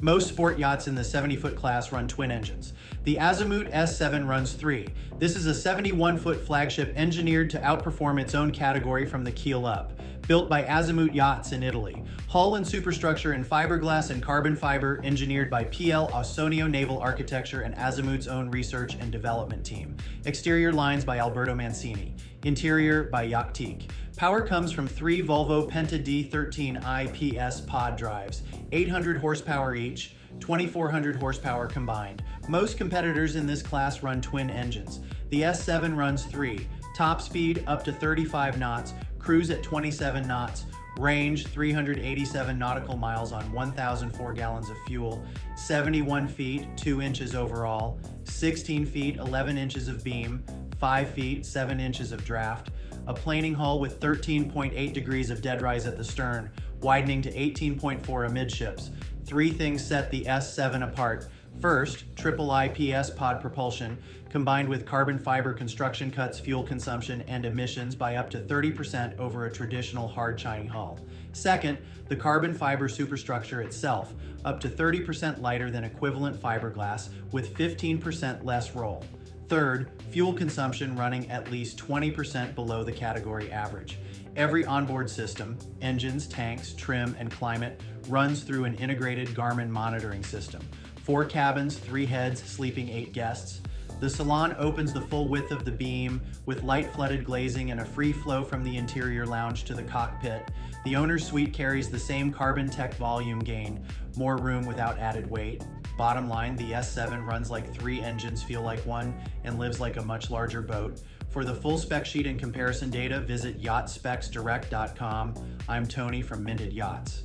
Most sport yachts in the 70-foot class run twin engines. The Azimut S7 runs 3. This is a 71-foot flagship engineered to outperform its own category from the keel up. Built by Azimut Yachts in Italy. Hull and superstructure in fiberglass and carbon fiber, engineered by PL Ausonio Naval Architecture and Azimut's own research and development team. Exterior lines by Alberto Mancini. Interior by Yachtique. Power comes from 3 Volvo Penta D13 IPS pod drives, 800 horsepower each, 2,400 horsepower combined. Most competitors in this class run twin engines. The S7 runs 3, top speed up to 35 knots, cruise at 27 knots, range 387 nautical miles on 1,004 gallons of fuel, 71 feet, 2 inches overall, 16 feet, 11 inches of beam, 5 feet, 7 inches of draft, a planing hull with 13.8 degrees of dead rise at the stern, widening to 18.4 amidships. 3 things set the S7 apart. First, triple IPS pod propulsion, combined with carbon fiber construction cuts fuel consumption and emissions by up to 30% over a traditional hard shiny hull. Second, the carbon fiber superstructure itself, up to 30% lighter than equivalent fiberglass with 15% less roll. Third, fuel consumption running at least 20% below the category average. Every onboard system, engines, tanks, trim, and climate, runs through an integrated Garmin monitoring system. 4 cabins, 3 heads, sleeping 8 guests. The salon opens the full width of the beam with light flooded glazing and a free flow from the interior lounge to the cockpit. The owner's suite carries the same carbon tech volume gain, more room without added weight. Bottom line, the S7 runs like 3 engines feel like one and lives like a much larger boat. For the full spec sheet and comparison data, visit yachtspecsdirect.com. I'm Tony from Minted Yachts.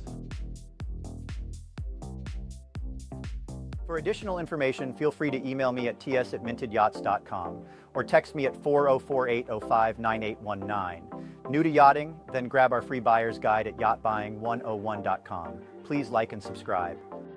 For additional information, feel free to email me at ts@mintedyyachts.com or text me at 404-805-9819. New to yachting? Then grab our free buyer's guide at yachtbuying101.com. Please like and subscribe.